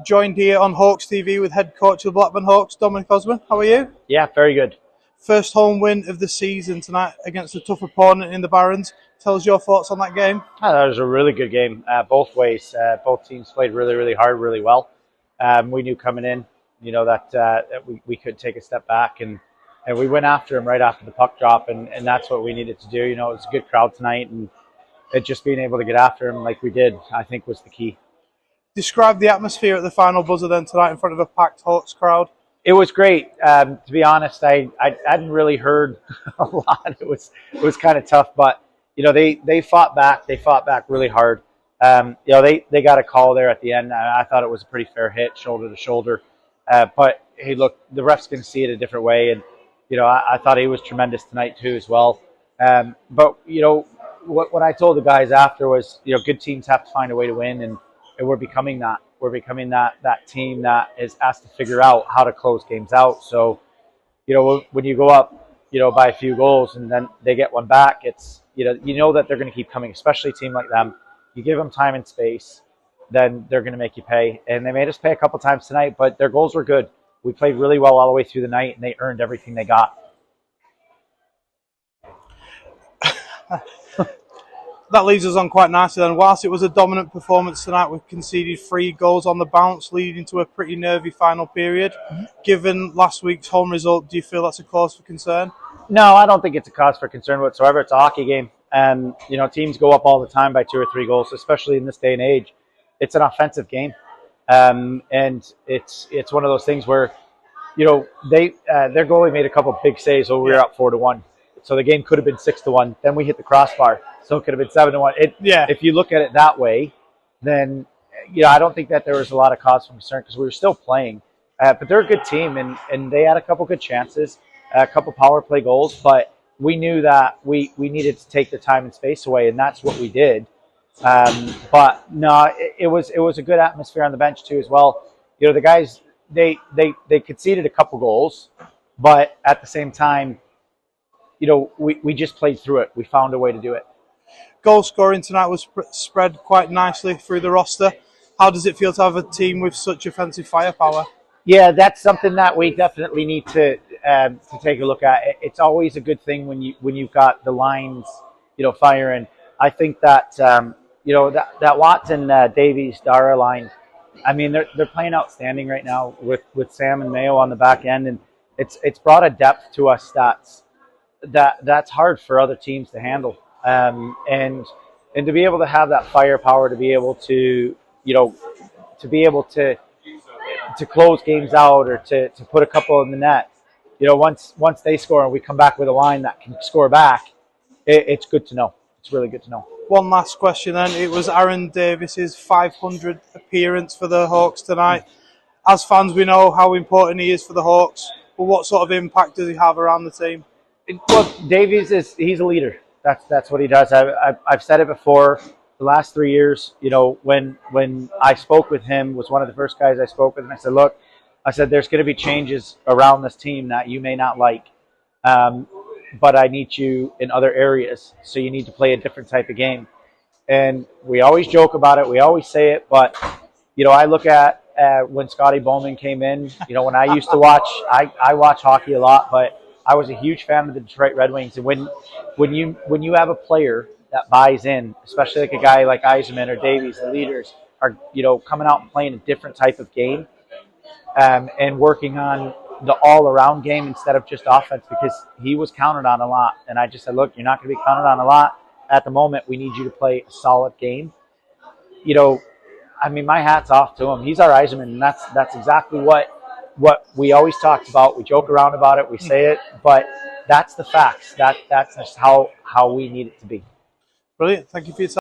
Joined here on Hawks TV with head coach of the Blackburn Hawks, Dominic Osman. How are you? Yeah, very good. First home win of the season tonight against a tough opponent in the Barons. Tell us your thoughts on that game. That was a really good game, both ways. Both teams played really, really hard, really well. We knew coming in, that we could take a step back, and we went after them right after the puck drop, and that's what we needed to do. It was a good crowd tonight, and just being able to get after them like we did, I think, was the key. Describe the atmosphere at the final buzzer then tonight in front of a packed Hawks crowd. It was great. To be honest, I hadn't really heard a lot. It was kind of tough, but they fought back. They fought back really hard. They got a call there at the end. I thought it was a pretty fair hit, shoulder to shoulder. But hey, look, the refs can see it a different way, and I thought he was tremendous tonight too as well. But what I told the guys after was, good teams have to find a way to win, and we're becoming that. We're becoming that team that is asked to figure out how to close games out. So, when you go up, by a few goals and then they get one back, it's that they're going to keep coming, especially a team like them. You give them time and space, then they're going to make you pay. And they made us pay a couple times tonight, but their goals were good. We played really well all the way through the night, and they earned everything they got. That leads us on quite nicely then. Whilst it was a dominant performance tonight, we conceded 3 goals on the bounce, leading to a pretty nervy final period. Given last week's home result, do you feel that's a cause for concern? No, I don't think it's a cause for concern whatsoever. It's a hockey game. Teams go up all the time by 2 or 3 goals, especially in this day and age. It's an offensive game. And it's one of those things where, their goalie made a couple big saves when we were up 4-1. So the game could have been 6-1. Then we hit the crossbar, so it could have been 7-1. If you look at it that way, then I don't think that there was a lot of cause for concern because we were still playing. But they're a good team, and they had a couple good chances, a couple power play goals. But we knew that we needed to take the time and space away, and that's what we did. But no, it was a good atmosphere on the bench too as well. The guys they conceded a couple goals, but at the same time, we just played through it. We found a way to do it. Goal scoring tonight was spread quite nicely through the roster. How does it feel to have a team with such offensive firepower? Yeah, that's something that we definitely need to take a look at. It's always a good thing when you've got the lines, firing. I think that that Watson Davies Dara line. I mean, they're playing outstanding right now with Sam and Mayo on the back end, and it's brought a depth to us that's hard for other teams to handle. And to be able to have that firepower, to be able to to close games out, or to put a couple in the net. Once they score and we come back with a line that can score back, it's good to know. It's really good to know. One last question then. It was Aaron Davis's 500th appearance for the Hawks tonight. As fans, we know how important he is for the Hawks, but what sort of impact does he have around the team? Well, Davies he's a leader. That's what he does. I've said it before. The last 3 years, when I spoke with him, was one of the first guys I spoke with, and I said, look, there's going to be changes around this team that you may not like, but I need you in other areas, so you need to play a different type of game. And we always joke about it. We always say it, but I look at when Scotty Bowman came in. When I used to watch, I watch hockey a lot, but I was a huge fan of the Detroit Red Wings. And when you have a player that buys in, especially like a guy like Eisenman or Davies, the leaders are coming out and playing a different type of game, and working on the all-around game instead of just offense, because he was counted on a lot. And I just said, look, you're not going to be counted on a lot at the moment. We need you to play a solid game. My hat's off to him. He's our Eisenman, and that's exactly what we always talked about. We joke around about it, we say it, but that's the facts. That's just how we need it to be. Brilliant. Thank you for your time.